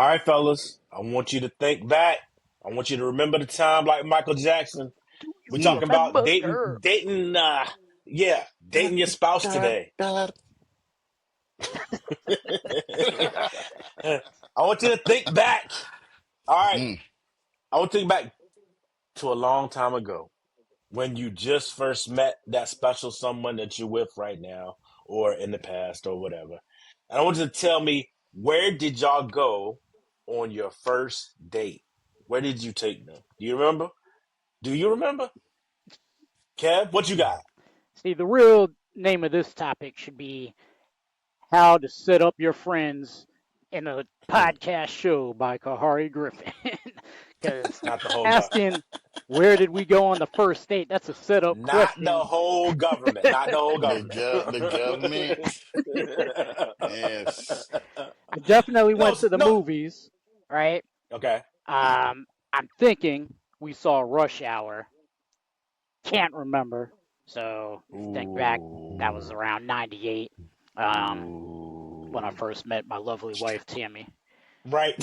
right, fellas. I want you to think back. I want you to remember the time like Michael Jackson. Do We're you talking about remember, dating, girl? dating, yeah, Da, dating your spouse da, today. da. I want you to think back. All right. Mm, I want to think back to a long time ago when you just first met that special someone that you're with right now or in the past or whatever. And I want you to tell me, where did y'all go on your first date? Where did you take them? Do you remember? Do you remember? Kev, what you got? See, the real name of this topic should be How to Set Up Your Friends in a Podcast Show by Kahari Griffin. Because Not the whole government. asking where did we go on the first date, that's a setup Not the question. whole government. Not the whole government. the government. Yes. I definitely No, went to the no. movies, right? Okay. I'm thinking we saw Rush Hour. Can't remember. So think back, that was Ooh. around 98 um, when I Ooh. first met my lovely wife, Tammy. Right?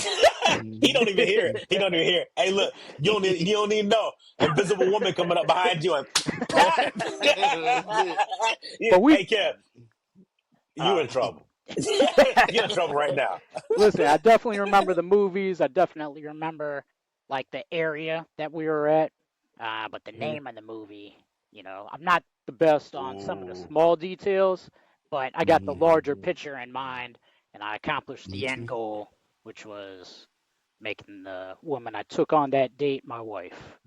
He don't even hear it. He don't even hear it. Hey, look, you don't even know. Invisible woman coming up behind you and pop. That's it. Yeah, But we, hey, Kev, you uh, in trouble. You're in trouble right now. listen, I definitely remember the movies. I definitely remember like the area that we were at. But the Mhm. name of the movie, I'm not the best on some of the Ooh. small details, but I got the larger Mhm. picture in mind, and I accomplished the end Okay. goal, which was making the woman I took on that date my wife.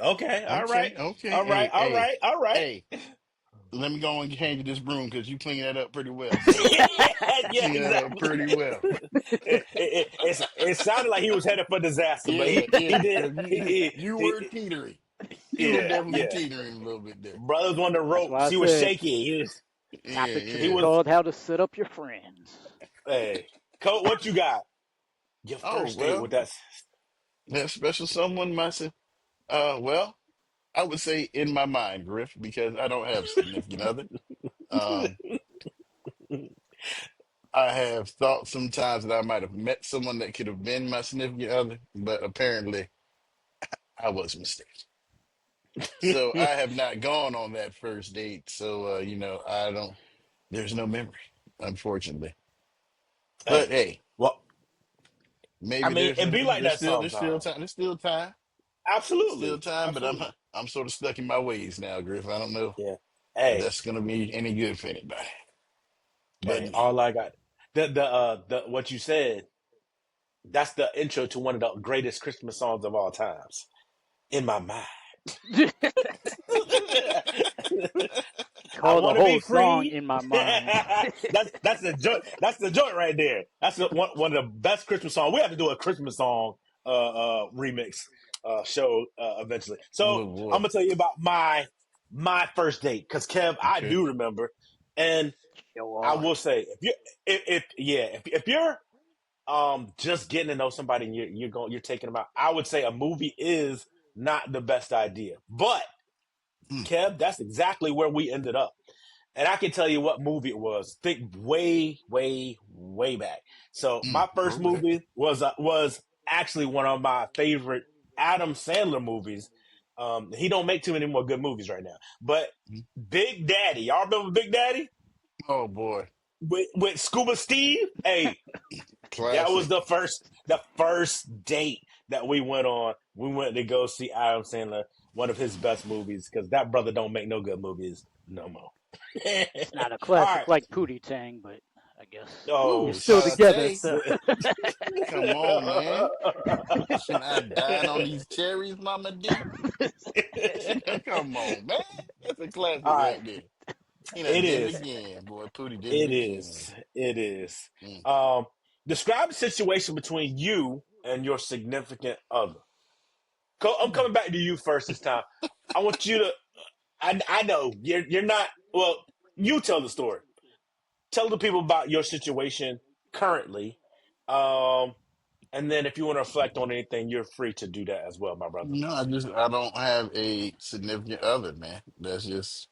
Okay, all right. Okay. Okay. All right, Hey, all hey, right, all right. hey. Let me go and change this broom because you clean that up pretty well, sir. Yeah, Clean that up exactly. pretty well. It sounded like he was headed for disaster, but Yeah, he yeah. did. Because you were He teetering. You were yeah, definitely yeah. teetering a little bit there. Brothers on the That's why ropes. I He was said shaky. Yeah, topic should He be yeah. was. called How to Set Up Your Friends. Hey, Coach, what you got? Your Oh, first date well, with that. that special someone myself. Well, I would say in my mind, Griff, because I don't have a significant other. Um, I have thought sometimes that I might have met someone that could have been my significant other, but apparently I was mistaken. So I have not gone on that first date. So I don't. There's no memory, unfortunately. But Hey, hey, well, I maybe mean, it be like that there's still sometimes. time. There's still time. Still Absolutely, time. But absolutely. I'm sort of stuck in my ways now, Griff. I don't know Yeah. if Hey, that's gonna be any good for anybody. But hey. All I got. The what you said. That's the intro to one of the greatest Christmas songs of all times. In my mind. I Call the want to be whole song free. in my mind. That's the joint. That's the joint right there. That's one of the best Christmas songs. We have to do a Christmas song remix show eventually. So oh I'm boy. gonna tell you about my first date because Kev, I Okay. do remember, and Show I off. will say if you're just getting to know somebody and you're taking them out, I would say a movie is not the best idea, but Mm, Kev, that's exactly where we ended up. And I can tell you what movie it was. Think way, way, way back. So my first okay. movie was actually one of my favorite Adam Sandler movies. He don't make too many more good movies right now. But Mm, Big Daddy, y'all remember Big Daddy oh boy. with Scuba Steve? Hey, that was Classic. the first date that we went on. We went to go see Adam Sandler, one of his best movies, because that brother don't make no good movies no more. It's not a All classic right. like Pootie Tang, but I guess we're Oh, still together. Sade. So Come on, man. Should I dine on these cherries, Mama D? Come on, man. That's a all classic right. right there. He done It did it is. again, boy. Pootie did it It again. is. It is. Mm. Um, Describe the situation between you and your significant other. I'm coming back to you first this time. I want you to. I know you're not. Well, you tell the story. Tell the people about your situation currently. Um, and then if you want to reflect on anything, you're free to do that as well, my brother. No, I don't have a significant other, man. That's just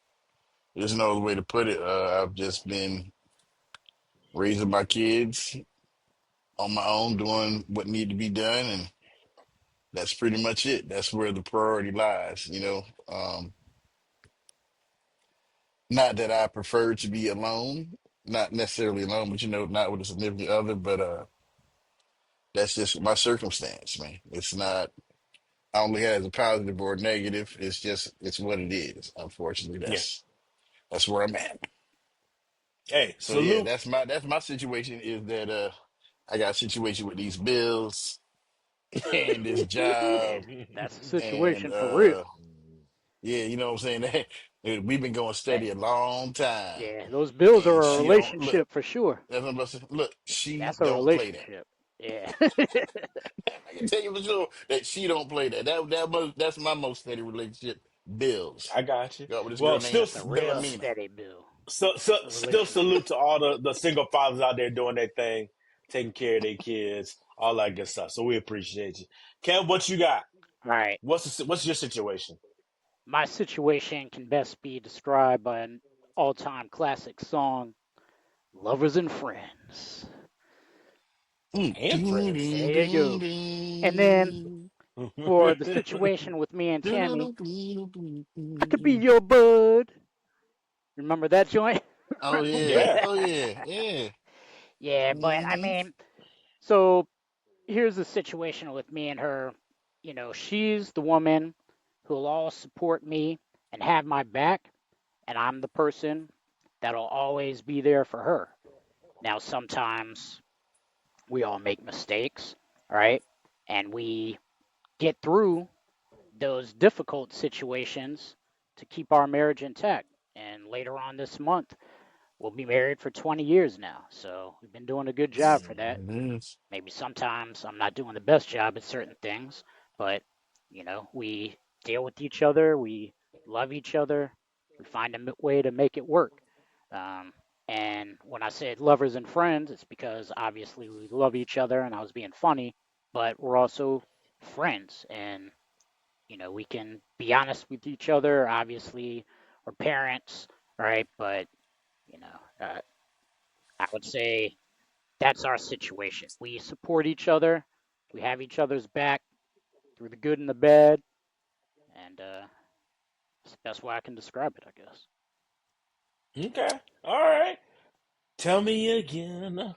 there's no other way to put it. I've just been raising my kids on my own doing what needed to be done, and that's pretty much it. That's where the priority lies, you know. Not that I prefer to be alone, not necessarily alone, but you know, not with a significant other, but that's just my circumstance, man. It's not I only has a positive or a negative. It's just it's what it is. Unfortunately, Yeah. that's where I'm at. Hey, So yeah, salute. that's my situation is that I got a situation with these bills and this Yeah, job that's the and situation for real. yeah, you know what I'm saying? We've been going That steady a long time. yeah, those bills And are a she don't look, relationship for sure. that's what I'm about to say. Look, she That's a don't play that. relationship. Yeah. I can tell you for sure that she don't play that. That's my most steady relationship. Bills. I got you. Got with this Well, girl still, named That's a real Wilhelmina. steady bill. A still relationship. salute to all the single fathers out there doing their thing, taking care of their kids, all that good stuff. So we appreciate you, Kev. What you got? All right. What's your situation? My situation can best be described by an all-time classic song, "Lovers and Friends." Mm. And Doo, friends. doo, There you doo, go. And then doo. for the situation with me and Doo, doo, Tammy, doo, doo, doo, I doo, could be doo. your bud. Remember that joint? Oh yeah, Yeah. oh yeah, yeah. Yeah, but I Hmm. mean, so here's the situation with me and her. She's the woman who'll always support me and have my back, and I'm the person that'll always be there for her. Now, sometimes we all make mistakes, right? And we get through those difficult situations to keep our marriage intact. And later on this month, we'll be married for 20 years now. So we've been doing a good job for that. It is. Maybe sometimes I'm not doing the best job at certain things, but we deal with each other, we love each other, we find a way to make it work. Um, and when I said lovers and friends, it's because obviously we love each other, and I was being funny, but we're also friends, and we can be honest with each other. Obviously, we're parents, right? But you know, uh, I would say that's our situation. We support each other. We have each other's back through the good and the bad, and it's the best way I can describe it, I Okay. All right. Tell me again.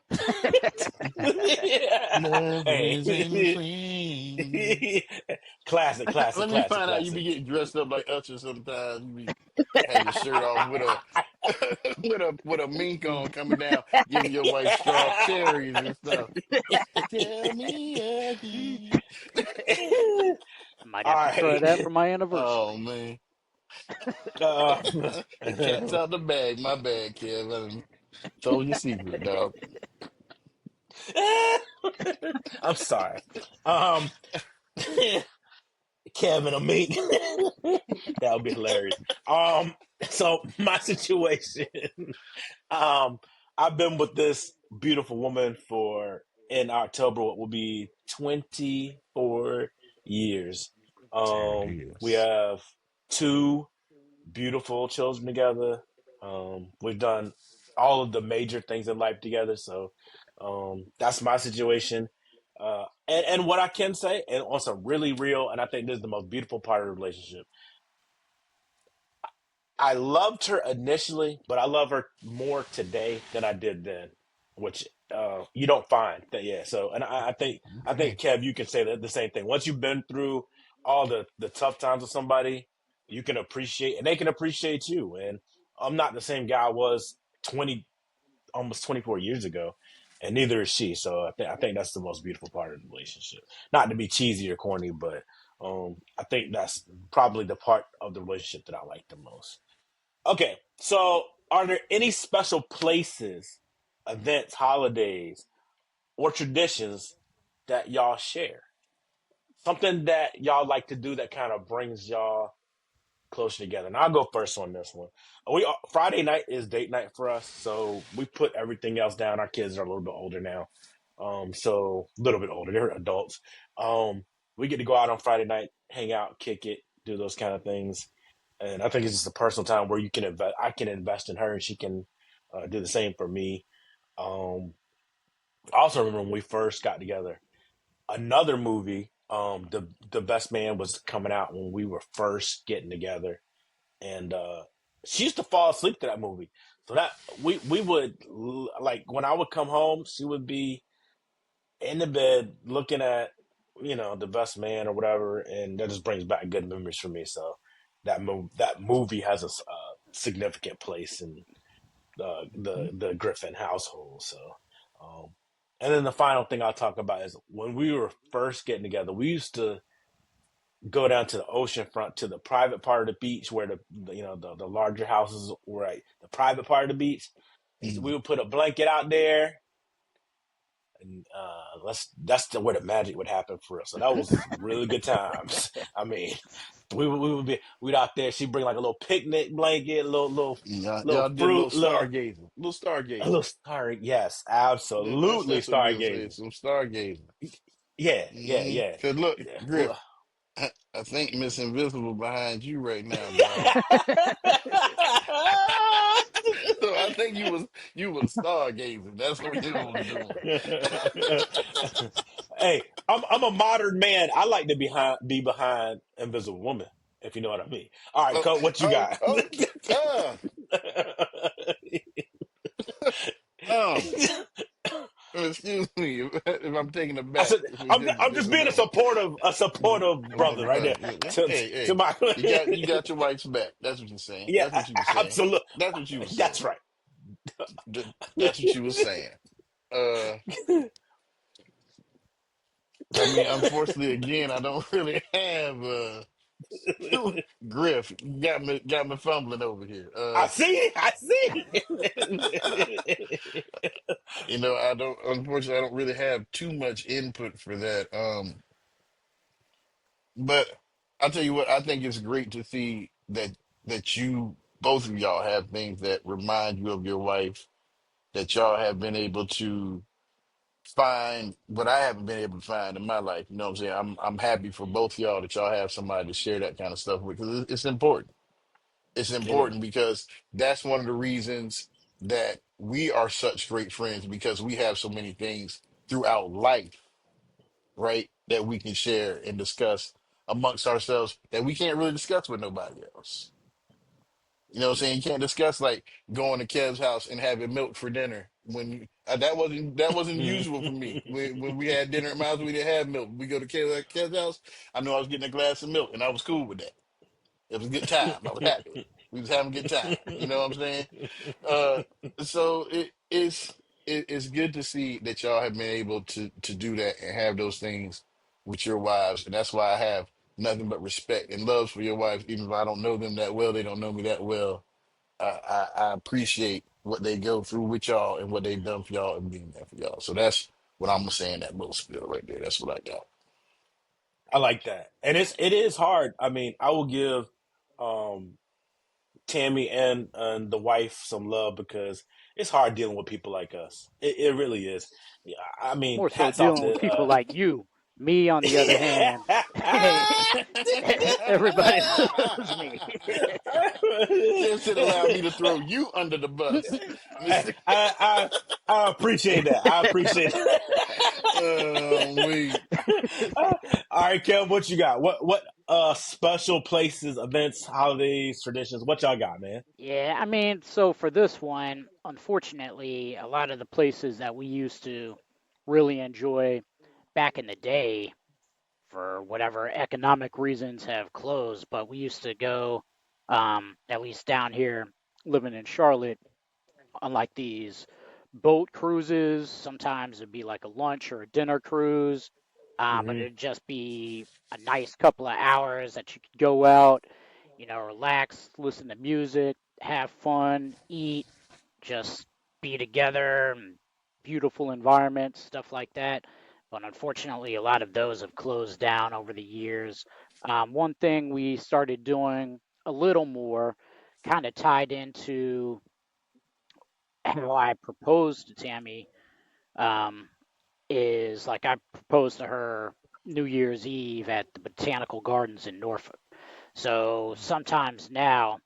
Lovers and Hey. friends. Classic, classic, Let me classic, find out you classic. be getting dressed up like Usher sometimes. You be have your shirt off with a with a mink on coming down, giving your wife strawberries and stuff. Tell me again. I might All have to try right. that for my Oh anniversary. man. Uh, The cat's out the bag. My bad, Kev. I done told your secret, dog. I'm sorry. Um, Kevin, I mean, that would be hilarious. So my situation, um, I've been with this beautiful woman for in October what will be 24 years. There it We is. have two beautiful children together. We've done all of the major things in life together. So that's my situation. And what I can say, and also really real, and I think this is the most beautiful part of the relationship. I loved her initially, but I love her more today than I did then, which you don't find. That, yeah. So, and I think Okay. Kev, you can say that the same thing. Once you've been through all the tough times with somebody, you can appreciate, and they can appreciate you. And I'm not the same guy I was 24 years ago, and neither is she. So I think that's the most beautiful part of the relationship. Not to be cheesy or corny, but I think that's probably the part of the relationship that I like the most. Okay, so are there any special places, events, holidays, or traditions that y'all share? Something that y'all like to do that kind of brings y'all closer together. And I'll go first on this one. Friday night is date night for us, so we put everything else down. Our kids are a little bit older now, so a little bit older. They're adults. Um, we get to go out on Friday night, hang out, kick it, do those kind of things. And I think it's just a personal time where you can invest. I can invest in her, and she can do the same for me. Um, I also remember when we first got together. Another movie, the Best Man was coming out when we were first getting together, and she used to fall asleep to that movie. So that we would like when I would come home, she would be in the bed looking at the Best Man or whatever, and that just brings back good memories for me. So that movie has a significant place in the Griffin household. So, um, and then the final thing I'll talk about is when we were first getting together, we used to go down to the ocean front to the private part of the beach where the larger houses were at the private part of the beach. And so we Mhm. would put a blanket out there, and where the magic would happen for us. So that was really good times. I mean, we'd out there. She'd bring like a little picnic blanket, Y'all little did a little fruit, stargazing, little a little stargazing. star. Yes, That's absolutely that's what we'll say. stargazing. Some stargazing. Yeah, yeah, Mm-hmm. yeah. Cause look, Yeah. Griff, I think Miss Invisible behind you right now, dog. So I think you was stargazing. That's what you was doing. Hey, I'm a modern man. I like to be behind Invisible Woman, if you know what I mean. All right, Oh, Coach, what you got? uh, um, excuse me if I'm taken I aback said I'm because I'm this just is being a supportive brother right there. To Hey, to hey, my you got your wife's back. That's what you're saying. yeah, That's what you were saying. absolutely. That's what you were That's saying. right. That's what you were saying. Uh, I mean, unfortunately, again, I don't really have Griff. You got me fumbling over here. I see. I see. I don't. Unfortunately, I don't really have too much input for that. But I'll tell you what. I think it's great to see that you both of y'all have things that remind you of your wife. That y'all have been able to find what I haven't been able to find in my life. You know what I'm saying? I'm happy for both y'all that y'all have somebody to share that kind of stuff with because it's important. It's It is. important because that's one of the reasons that we are such great friends because we have so many things throughout life, right? That we can share and discuss amongst ourselves that we can't really discuss with nobody else. You know what I'm saying? You can't discuss like going to Kev's house and having milk for dinner that wasn't usual for me. When we had dinner at my house, we didn't have milk. We go to Kev's house. I knew I was getting a glass of milk, and I was cool with that. It was a good time. I was happy. We was having a good time. You know what I'm saying? Uh, so it's good to see that y'all have been able to do that and have those things with your wives, and that's why I have nothing but respect and love for your wives, even if I don't know them that well. They don't know me that well. I appreciate what they go through with y'all and what they've done for y'all and being there for y'all. So that's what I'm gonna say in that little spiel right there. That's what I got. I like that, and it is hard. I mean, I will give um, Tammy and the wife some love because it's hard dealing with people like us. It really is. Yeah, I mean, More so hats off dealing with to. people like you. Me, on the other hand, everybody loves me. Kev said, "Allow me to throw you under the bus, I, Mister." I I appreciate that. I appreciate that. Wait. All right, Kev, what you got? What special places, events, holidays, traditions? What y'all got, man? Yeah, I mean, so for this one, unfortunately, a lot of the places that we used to really enjoy back in the day, for whatever economic reasons, have closed. But we used to go, at least down here, living in Charlotte, on like these boat cruises. Sometimes it'd be like a lunch or a dinner cruise, but Hmm. it'd just be a nice couple of hours that you could go out, relax, listen to music, have fun, eat, just be together, beautiful environments, stuff like that. But unfortunately, a lot of those have closed down over the years. One thing we started doing a little more, kind of tied into how I proposed to Tammy, um, is like I proposed to her New Year's Eve at the Botanical Gardens in Norfolk. So sometimes now,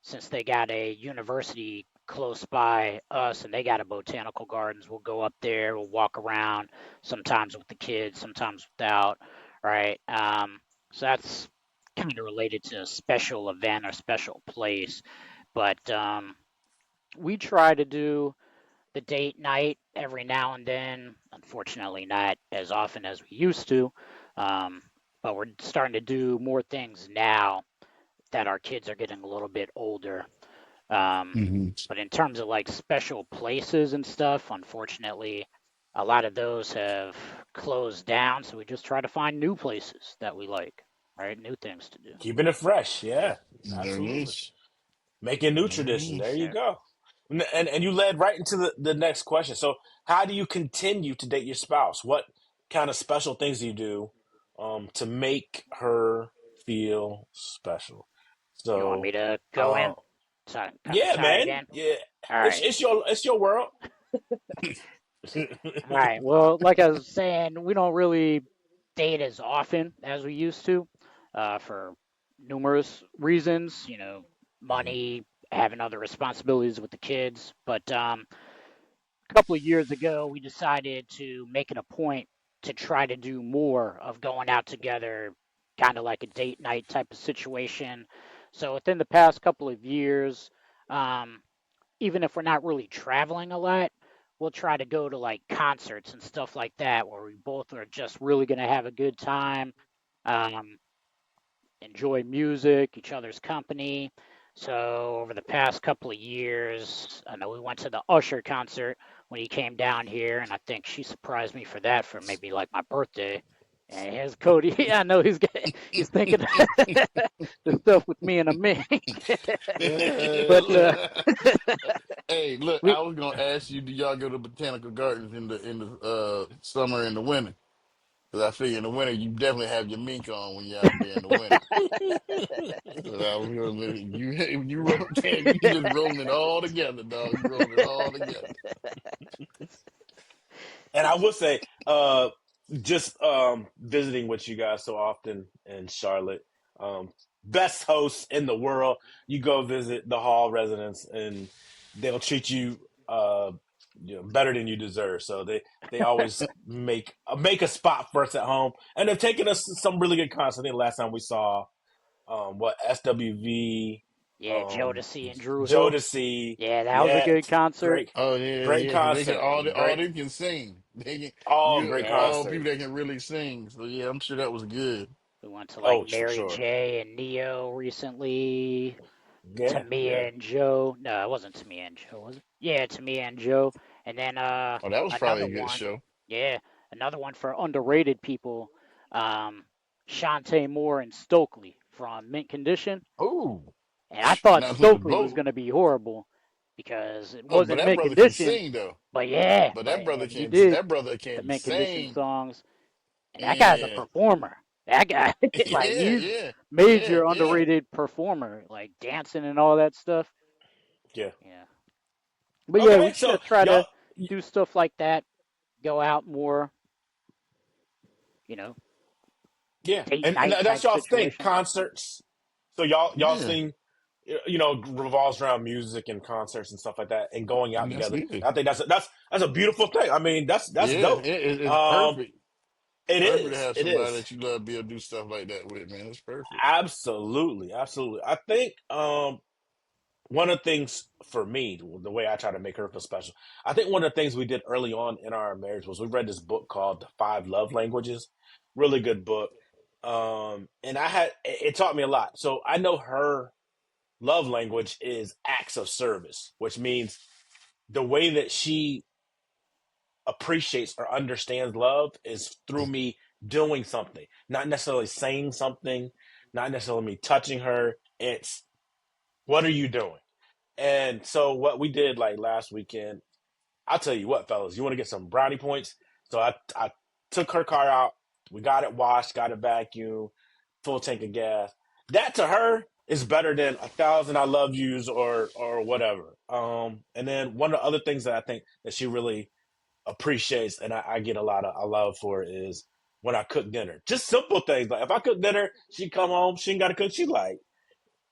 since they got a university close by us, and they got a botanical gardens. We'll go up there, we'll walk around, sometimes with the kids, sometimes without, right? So that's kind of related to a special event or special place. But we try to do the date night every now and then. Unfortunately, not as often as we used to. Um, but we're starting to do more things now that our kids are getting a little bit older. Um, Hmm. but in terms of like special places and stuff, unfortunately, a lot of those have closed down. So we just try to find new places that we like, right? New things to do. Keeping it fresh. Yeah, There it absolutely. is. Making new There it tradition. There is. you Yeah. go. And you led right into the next question. So, how do you continue to date your spouse? What kind of special things do you do to make her feel special? You want So, me to go uh, in? Kind of yeah, tie it man. in. Yeah, All right. it's your world. All right. Well, like I was saying, we don't really date as often as we used to, for numerous reasons. Money, having other responsibilities with the kids. But a couple of years ago, we decided to make it a point to try to do more of going out together, kind of like a date night type of situation. So within the past couple of years, um, even if we're not really traveling a lot, we'll try to go to like concerts and stuff like that where we both are just really going to have a good time, um, enjoy music, each other's company. So over the past couple of years, I know we went to the Usher concert when he came down here, and I think she surprised me for that for maybe like my birthday. And here's Cody. Yeah, I know he's thinking the stuff with me and a mink. But Hey, look, we I was gonna ask you, do y'all go to botanical gardens in the summer and the winter? Because I figure in the winter you definitely have your mink on when you're out there in the winter. So I was gonna you roll you just rolling it all together, dog. You rolling it all together. And I will say, just visiting with you guys so often in Charlotte, best hosts in the world. You go visit the Hall residents, and they'll treat you, better than you deserve. So they always make a spot for us at home, and they've taken us to some really good concerts. I think the last time we saw what SWV, Yeah, um, Jodeci and Druho. Jodeci, Yeah, that was a yeah, good concert. great Oh yeah, great yeah, because they can concert, all great they can sing. They can all you great Yeah, all concert. people that can really sing. So yeah, I'm sure that was good. we went to like Oh, for Mary sure. J and Neo recently. Yeah, yeah. Tamia and Joe. No, it wasn't Tamia and Joe, was it? Yeah, Tamia and Joe. And then Oh, that was probably another a good one. show. Yeah, another one for underrated people. Um, Shantae Moore and Stokely from Mint Condition. Oh, And I thought now look, Stokely was both. going to be horrible because it Oh, but wasn't that Mint brother can Condition. sing though. But yeah, But but that brother and he can did that brother the can Mint Condition sing. songs. And that guy's a Yeah, performer. That guy, like, yeah, he's yeah, yeah, major yeah. underrated performer, like dancing and all that stuff. Yeah. Yeah. But yeah, we Okay, should so try y'all, to do stuff like that, go out more, you know, yeah, date and night that's type y'all's thing, situations. concerts. So y'all's Yeah, thing, revolves around music and concerts and stuff like that, and going out and that's together. good. I think that's a beautiful thing. I mean, that's Yeah, dope. it's Um, perfect. it Perfect to is, have it somebody is. that you love be able to do stuff like that with, man. It's perfect. Absolutely, absolutely. I think one of the things for me, the way I try to make her feel special, I think one of the things we did early on in our marriage was we read this book called The Five Love Languages. Really good book. And it taught me a lot. So I know her love language is acts of service, which means the way that she appreciates or understands love is through me doing something, not necessarily saying something, not necessarily me touching her. It's what are you doing? And so what we did like last weekend, I'll tell you what, fellas, you want to get some brownie points? So I took her car out. We got it washed, got it vacuumed, full tank of gas. That to her is better than 1,000 I love yous or whatever. And then one of the other things that I think that she really appreciates and I get a lot of I love for is when I cook dinner. Just simple things. Like if I cook dinner, she come home, she ain't gotta cook. She like,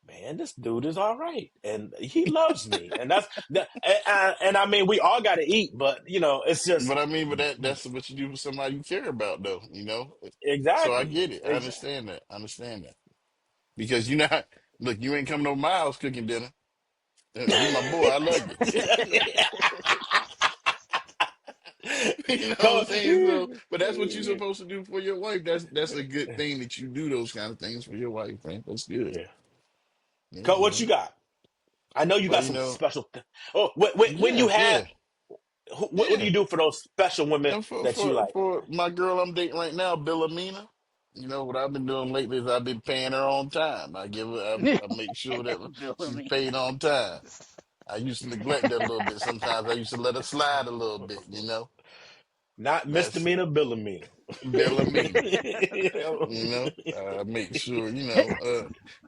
man, this dude is all right, and he loves me, and that's and I mean, we all got to eat, but it's just But I mean, but that's what you do for somebody you care about, though. So I exactly, get it. I understand that. I understand that because you're not. Look, you ain't coming over my house cooking dinner. You my boy. I love you. You know what I'm saying? So, but that's what you're supposed to do for your wife. That's a good thing that you do those kind of things for your wife, man. That's good. yeah. Yeah, Cole, what you man. got? I know you Well, got some special. Oh, when you yeah, have, yeah, what do yeah. you do for those special women And for that you for like? for my girl I'm dating right now, Billamina, what I've been doing lately is I've been paying her on time. I make sure that she's Billy. paid on time. I used to neglect that a little bit. Sometimes I used to let her slide a little bit. Not That's misdemeanor, Billamina. Billamina. I make sure.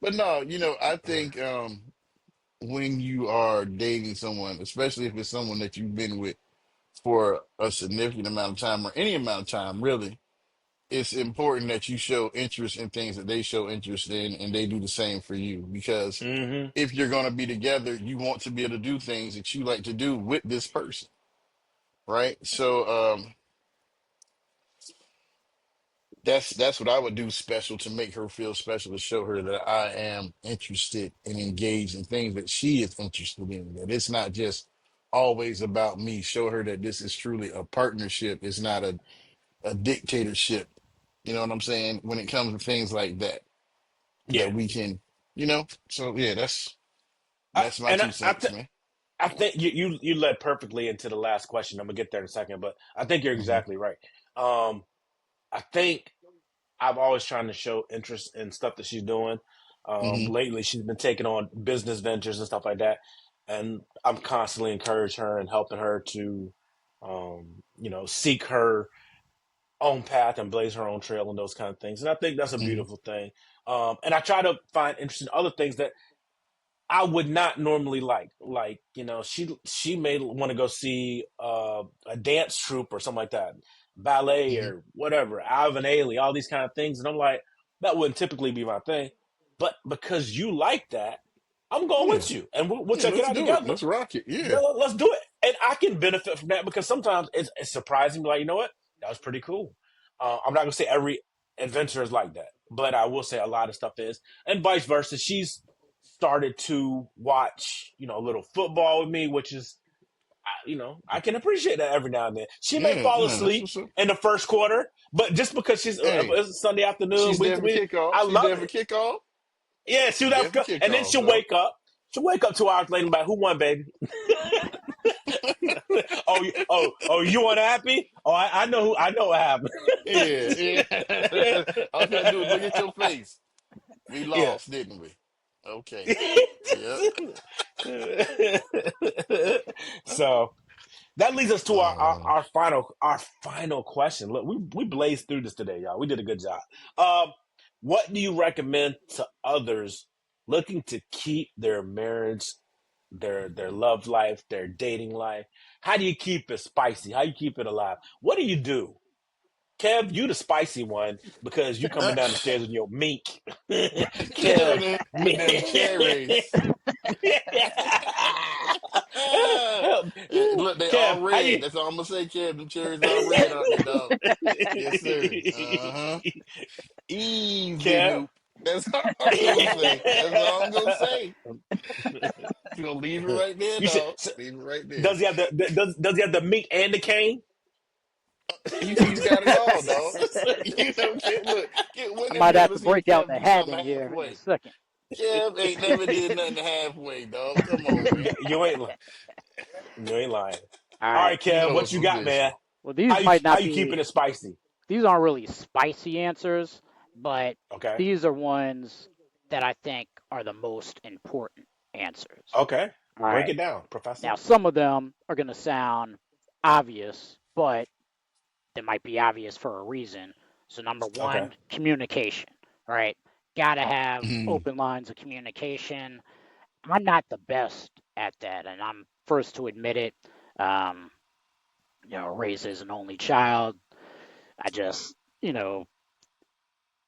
But no, I think when you are dating someone, especially if it's someone that you've been with for a significant amount of time or any amount of time, really it's important that you show interest in things that they show interest in and they do the same for you because Hmm. if you're going to be together you want to be able to do things that you like to do with this person, right? So that's what I would do special to make her feel special, to show her that I am interested and engaged in things that she is interested in, that it's not just always about me. Show her that this is truly a partnership. It's not a dictatorship. You know what I'm saying? When it comes to things like that, Yeah, that we can, So yeah, I, that's my and two cents, man. I think you led perfectly into the last question. I'm gonna get there in a second, but I think you're Hmm. exactly right. Um, I think I've always trying to show interest in stuff that she's doing. Hmm. Lately, she's been taking on business ventures and stuff like that, and I'm constantly encouraging her and helping her to, seek her own path and blaze her own trail and those kind of things. And I think that's a Hmm. beautiful thing. And I try to find interest in other things that I would not normally like. Like, she may want to go see a dance troupe or something like that, ballet Hmm. or whatever, Alvin Ailey, all these kind of things. And I'm like, that wouldn't typically be my thing. But because you like that, I'm going Yeah, with you and we'll yeah. check it Let's out do it. together. Let's rock it. Yeah, Let's do it. And I can benefit from that because sometimes it's surprising. Like, you know what? That was pretty cool. I'm not going to say every adventure is like that, but I will say a lot of stuff is. And vice versa. She's started to watch, a little football with me, which is, I can appreciate that every now and then. She may yeah, fall yeah. That's asleep what's up. in the first quarter, but just because Hey, it's a Sunday afternoon, she's there for kickoff. I She's love there for it. kickoff. Yeah, she was She's there for Africa, and then kickoff, she'll dog. wake up. She'll wake up 2 hours later and be like, "Who won, baby?" Oh, you unhappy? Oh, I know who. I know what happened. Yeah, yeah. All you gotta do is look at your face. We Yeah. lost, didn't we? Okay. Yep. So that leads us to Uh, our final question. Look, we blazed through this today, y'all. We did a good job. Um, what do you recommend to others looking to keep their marriage, their love life, their dating life? How do you keep it spicy? How do you keep it alive? What do you do? Kev, you the spicy one because you coming down the stairs with your mink. Kev, with them cherries. Look, they all Kev, how red. you? That's all I'm gonna say, Kev. Them cherries all red, aren't they, dog? Yes, sir. Uh-huh. Easy, Kev, Noop. That's all I'm gonna say. That's all I'm gonna say. You gonna leave it right there, you said, dog. Leave it right there. does he have does he have the mink and the cane? He's got it all, dog. Kev, look, I when have might you have ever to seen break out Kev the do hat something in here in a halfway? second. Kev ain't never did nothing halfway, dog. Come on, man. You ain't lying. All All right. right, You Kev, know what it's you some got, good man? shit. Well, these might How not you keeping be, it spicy? these aren't really spicy answers, but Okay, these are ones that I think are the most important answers. okay, All break right. it down, Professor. Now, some of them are going to sound obvious, but they might be obvious for a reason. So, number Okay, one, communication, right? Got to have Mhm. open lines of communication. I'm not the best at that, and I'm first to admit it. Um, raised as an only child, I just,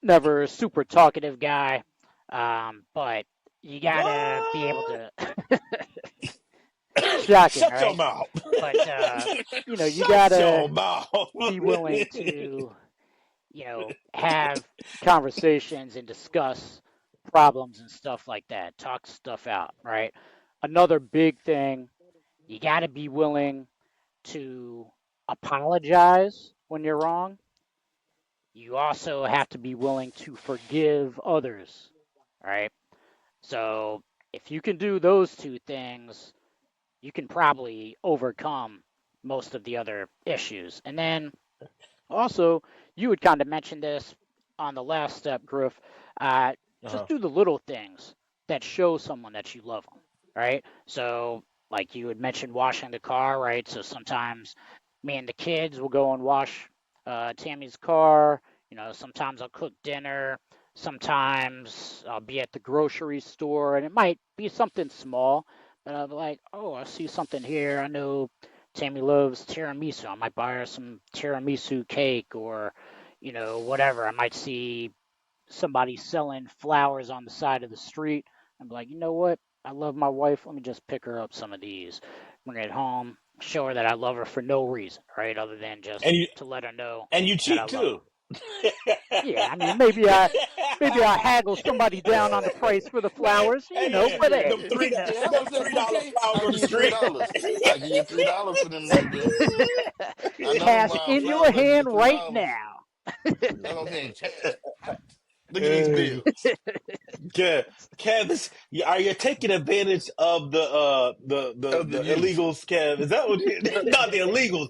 never a super talkative guy. But you gotta be able What? to. Shocking, Shut your right? mouth. But you Shut gotta your mouth. be willing to, have conversations and discuss problems and stuff like that. Talk stuff out, right? Another big thing, you gotta be willing to apologize when you're wrong. You also have to be willing to forgive others, right? So if you can do those two things, you can probably overcome most of the other issues. And then also, you had kind of mentioned this on the last step, Griff. Uh, just Uh-huh. do the little things that show someone that you love them, right? So, like you had mentioned, washing the car, right? So sometimes me and the kids will go and wash Tammy's car. Sometimes I'll cook dinner. Sometimes I'll be at the grocery store, and it might be something small, but I'll be like, oh, I see something here. I know Tammy loves tiramisu. I might buy her some tiramisu cake or, whatever. I might see somebody selling flowers on the side of the street. I'm like, you know what? I love my wife. Let me just pick her up some of these, bring it home, show her that I love her for no reason, right? Other than And just you to let her know and you that I cheat love her. too. Yeah, I mean, maybe I haggle somebody down on the price for the Man, flowers, hey, but Yeah, hey, them yeah, three yeah. How them much that $3 bouquet? flowers I on the give you three street. dollars. I give you $3 for them right there. I know them cash wild in your flowers. I give you hand three right dollars. now. That's what I'm saying. Cash. Hot. Look at these bills Kev, Kev, are you taking advantage of of the the youth. illegals, Kev? Is that what you not the illegals?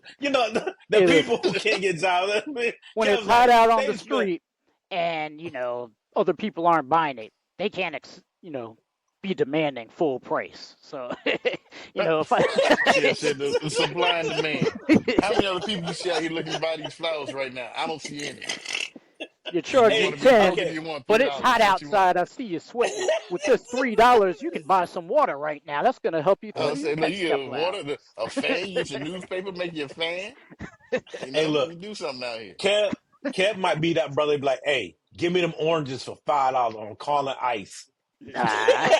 The Hey, people listen, who can't get jobs. when it's Kev's hot like, out on the they spent street and other people aren't buying it, they can't be demanding full price. So if I Yeah, said the supply and demand. How many other people you see out here looking to buy these flowers right now? I don't see any. you're You charging hey, want to be? How 10, many do okay. you want? three but it's hot dollars. What you want? outside, I see you sweating. With this $3, you can buy some water right now. That's gonna help you I through was your saying, look, next you get a couple water, hours. a fan. You get your newspaper, make you a fan. Hey, Let look, me do something out here. Kev might be that brother. Be like, hey, give me them oranges for $5. I'm calling ice. Nah,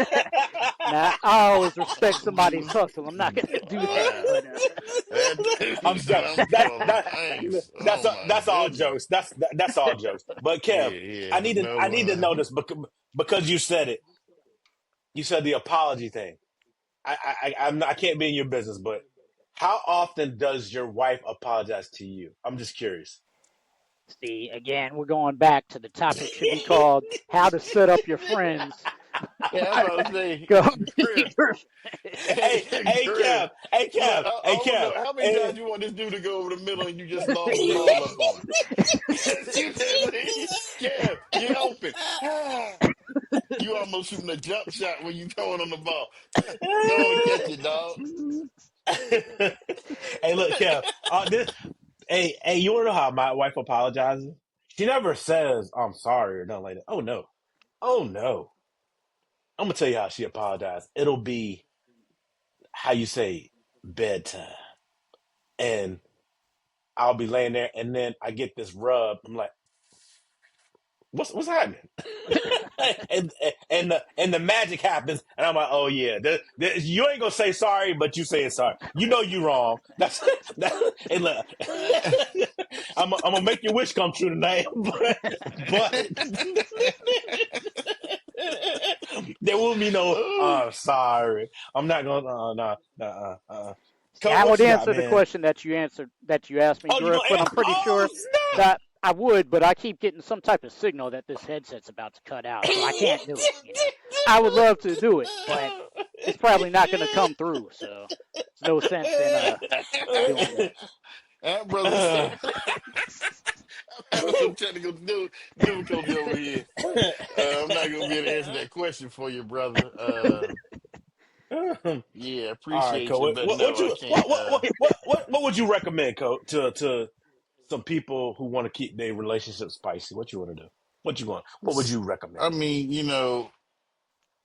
nah. I always respect somebody's Dude, hustle. I'm not gonna do that, wow. but That I'm dude said sorry. I'm calling ice. Oh my That's all goodness. jokes. That's all jokes. But Yeah, Kev, yeah. No, I need to know this because you said it. You said the apology thing. I can't be in your business, but how often does your wife apologize to you? I'm just curious. see, again, we're going back to the topic should be called "How to Set Up Your Friends." yeah, I'm about to say, Go, Griff. Hey, Griff. Look, Hey I want to know Kev, how many hey. times you want this dude to go over the middle and you just lob the ball up on him. You just, Kev, you open. You almost shooting a jump shot when you throwing on the ball. Go on and catch it, dog. Hey, look, Kev. Hey, you want to know how my wife apologizes? She never says I'm sorry or nothing like that. Oh no, oh no. I'm gonna tell you how she apologized. It'll be how you say bedtime, and I'll be laying there, and then I get this rub. I'm like, what's happening? And the magic happens, and I'm like, oh yeah, you ain't gonna say sorry, but you saying sorry. You know you wrong. That's that. And look, I'm gonna make your wish come true tonight, but there will be no. Oh, Sorry, I'm not gonna. No, no, see, Coach, I what would you got, answer the man? question that you asked me, Oh, you Griff, gonna but I'm answer? pretty Oh sure snap! that I would, but I keep getting some type of signal that this headset's about to cut out, so I can't do it. I would love to do it, but it's probably not going to come through. So there's no sense in doing that. that brother said, I'm having some technical difficulty over here. I'm not gonna be able to answer that question for you, brother. Yeah, All right, appreciate you, Coach. but no, I can't. What would you recommend, Coach, to some people who want to keep their relationship spicy? What you want to do? What would you recommend? I mean,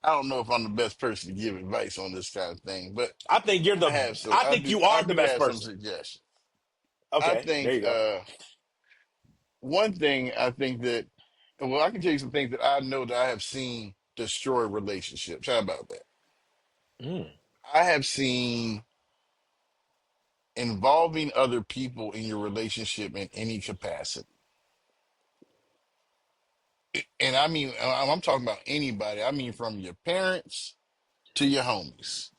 I don't know if I'm the best person to give advice on this kind of thing, but I think you're I the. have some. I think you I are the do best have some person. suggestions. I Okay, there think you go. one thing I think that, well, I can tell you some things that I know that I have seen. destroy relationships. How about that? Mm. I have seen involving other people in your relationship in any capacity. And I mean, I'm talking about anybody. I mean, from your parents to your homies.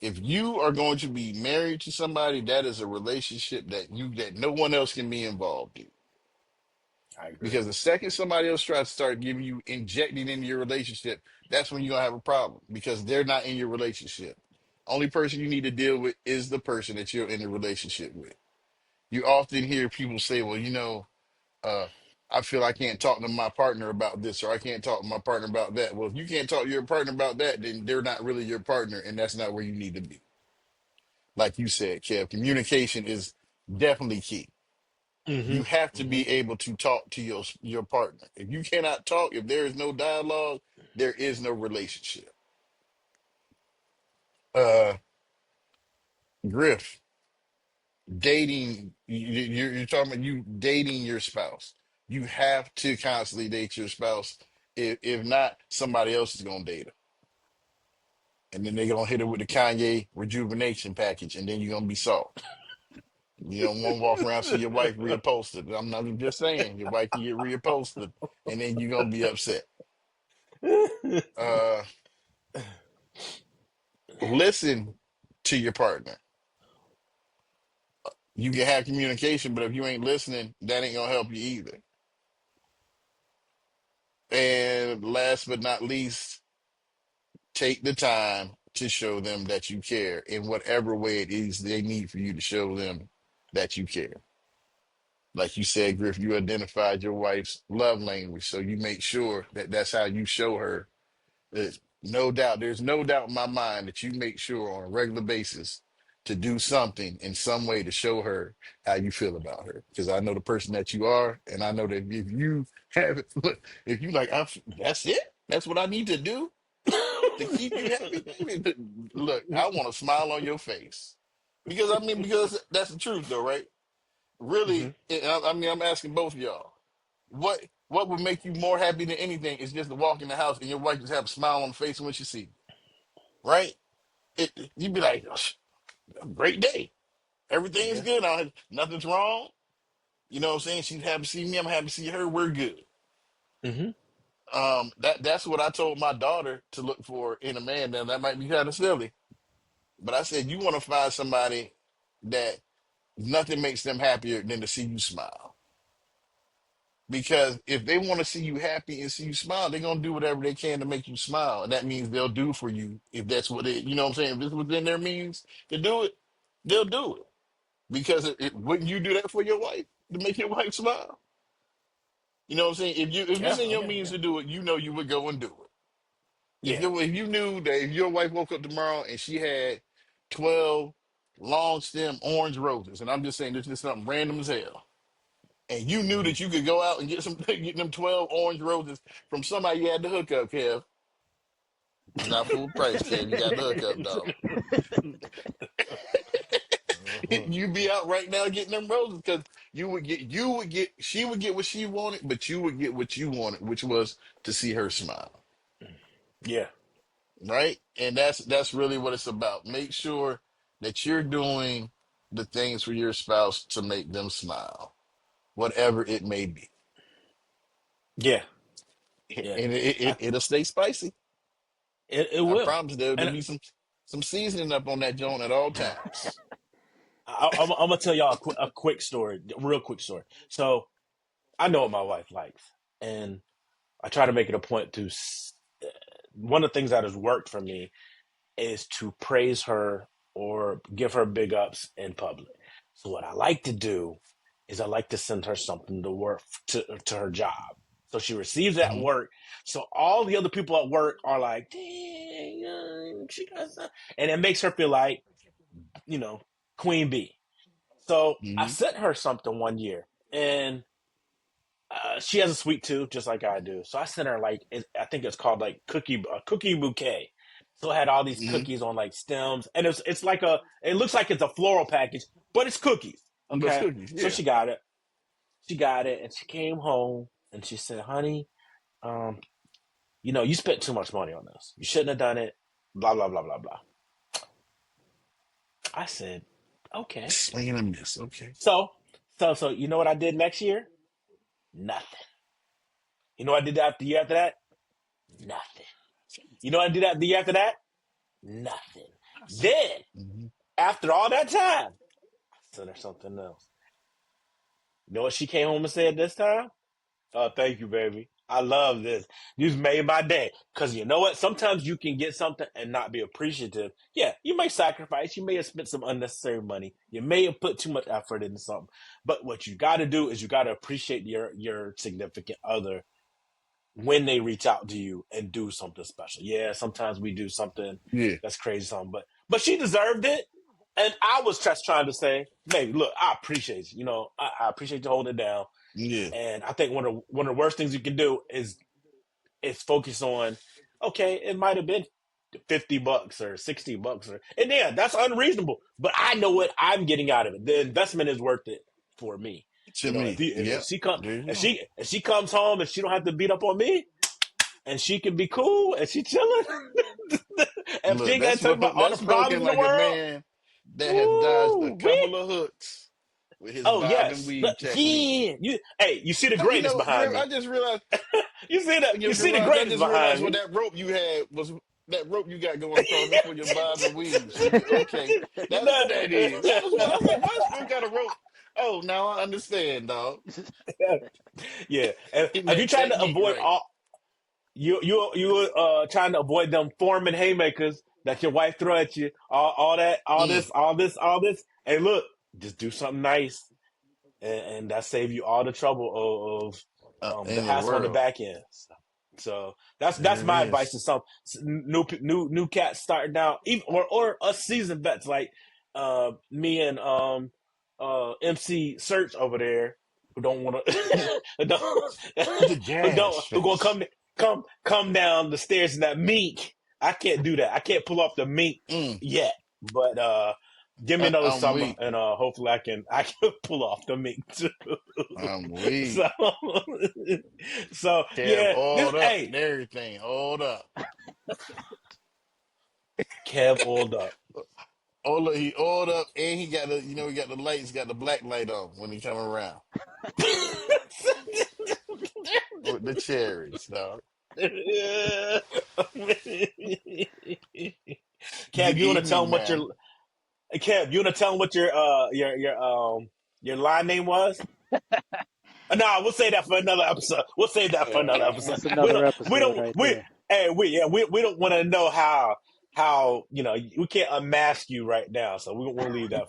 If you are going to be married to somebody, that is a relationship that no one else can be involved in. I agree. Because the second somebody else tries to start giving you injecting into your relationship, that's when you're gonna have a problem because they're not in your relationship. Only person you need to deal with is the person that you're in a relationship with. You often hear people say, well, uh, I feel I can't talk to my partner about this or I can't talk to my partner about that. Well, if you can't talk to your partner about that, then they're not really your partner, and that's not where you need to be. Like you said, Kev, communication is definitely key. You have Mm-hmm. to Mm-hmm. be able to talk to your partner. If you cannot talk, if there is no dialogue, there is no relationship. Uh, Griff, dating, you're talking about you dating your spouse. You have to constantly date your spouse. If not, somebody else is gonna date her, and then they're gonna hit her with the Kanye rejuvenation package, and then you're gonna be soft. You don't want to walk around see your wife reupholstered. I'm not just saying your wife can get reupholstered, and then you're gonna be upset. Uh, Listen to your partner. You can have communication, but if you ain't listening, that ain't gonna help you either. And last but not least, take the time to show them that you care in whatever way it is they need for you to show them that you care. Like you said, Griff, you identified your wife's love language, so you make sure that that's how you show her. There's no doubt in my mind that you make sure on a regular basis to do something in some way to show her how you feel about her. Because I know the person that you are, and I know that if you have it, look, if you like, that's it. That's what I need to do to keep you happy, baby. Look, I want to smile on your face because because that's the truth, though, right? Mm-hmm. Really, I mean, I'm asking both of y'all. What would make you more happy than anything is just to walk in the house and your wife just have a smile on the face when she see you, right? You'd be like, "Oh, great day. Everything's Yeah. good. Nothing's wrong. You know what I'm saying? She's happy to see me. I'm happy to see her. We're good. Mm-hmm. That's what I told my daughter to look for in a man. Now that might be kind of silly, but I said you want to find somebody that nothing makes them happier than to see you smile. Because if they want to see you happy and see you smile, they're gonna do whatever they can to make you smile, and that means they'll do for you if that's what it. You know what I'm saying? If it's within their means to do it, they'll do it. Because wouldn't you do that for your wife to make your wife smile? You know what I'm saying? If it's Yeah. in Oh your yeah. means Yeah. to do it, you know you would go and do it. Yeah. If you knew that if your wife woke up tomorrow and she had 12 long stem orange roses, and I'm just saying this is something random as hell, and you knew Mm-hmm. that you could go out and get them 12 orange roses from somebody you had to hook up, Kev. It's not full price, Kev. You got the hookup, dog. You'd be out right now getting them roses because she would get what she wanted, but you would get what you wanted, which was to see her smile, Yeah. right? And that's really what it's about. Make sure that you're doing the things for your spouse to make them smile, whatever it may be, Yeah. Yeah. and I, it'll stay spicy. it I will. promise there'll And be some seasoning up on that joint at all times. I'm gonna tell y'all a quick story, a real quick story. So I know what my wife likes, and I try to make it a point to. One of the things that has worked for me is to praise her or give her big ups in public. So what I like to do is I like to send her something to work to her job. So she receives that Hmm. work. So all the other people at work are like, dang, she got some-" and it makes her feel like, you know, queen bee. So I Hmm. sent her something one year, and she has a sweet tooth just like I do. So I sent her I think it's called like cookie bouquet. So it had all these Hmm. cookies on like stems, and it's like it looks like it's a floral package, but it's cookies. But Okay, cookies, so yeah. she got it, and she came home and she said, "Honey, um, you spent too much money on this. You shouldn't have done it. Blah blah blah blah blah. I said, okay. Swing and a miss. Okay. So you know what I did next year? Nothing. You know what I did after the year after that? Nothing. You know what I did after the year after that? Nothing. Then Mm-hmm. after all that time, I sent her something else. You know what she came home and said this time? Oh, thank you, baby. I love this. You made my day. Because you know what? Sometimes you can get something and not be appreciative. Yeah, you may sacrifice. You may have spent some unnecessary money. You may have put too much effort into something. But what you got to do is you got to appreciate your significant other when they reach out to you and do something special. Yeah, sometimes we do something Yeah. that's crazy, something, but she deserved it. And I was just trying to say, maybe look, I appreciate you. You know, I appreciate you holding it down. Yeah. And I think one of the worst things you can do is focus on, okay, it might have been $50 or $60 and yeah, that's unreasonable. But I know what I'm getting out of it. The investment is worth it for me. To You know, me. if Yep. she come There you if go. she comes home and she don't have to beat up on me and she can be cool and she chilling and she Look, ain't got to talk about all the that's problems spoken in the like a world. man that has dodged a Ooh, we. couple of hooks with his Oh bob and yes, weave technique. yeah. You see the Oh, you greatness know what, behind Griff? I me. just realized, You see the I greatness just realized behind what me. that rope you had was that rope you got going across. That's for your bob and weave. So okay, that's what that is. That was what I was like. Why Griff got a rope? Oh, now I understand, dog. Yeah, and Getting if you're that trying to technique avoid right. all trying to avoid them Foreman haymakers that your wife throw at you, all that, Mm. all this. Hey, look, just do something nice, and that save you all the trouble of the In the hassle on the world, back end. So that's there it my advice is. to some new cats starting out, even or us seasoned vets like me and MC Search over there who don't want to The jazz who gonna face. come down the stairs in that mink. I can't do that. I can't pull off the mink Mm. yet, but give me another I'm summer, weak. and hopefully I can pull off the mink too. I'm weak. so so Kev yeah, this oiled up and hey everything. Oiled up. Kev oiled up. He oiled up and he got he got the lights, got the black light on when he come around. With the cherries, dog. Kev, You you want to eat me, tell him what man. your line name was? No, we'll say that for another episode. We'll save that for another episode. That's another We episode don't right we there. hey we don't want to know how we can't unmask you right now. So we'll leave that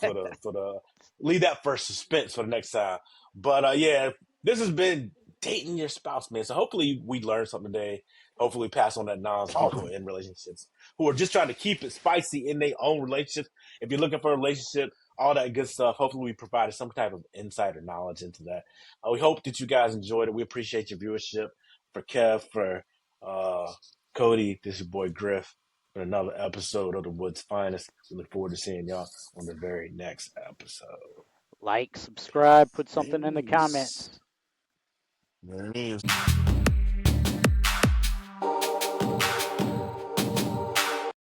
leave that for suspense for the next time. But yeah, this has been dating your spouse, man. So hopefully we learned something today. Hopefully pass on that knowledge to people in relationships who are just trying to keep it spicy in their own relationships. If you're looking for a relationship, all that good stuff. Hopefully we provided some type of insight or knowledge into that. We hope that you guys enjoyed it. We appreciate your viewership. For Kev, for Cody, this is your boy Griff for another episode of The Woods Finest. We look forward to seeing y'all on the very next episode. Like, subscribe, put something in the Peace. comments. There it is.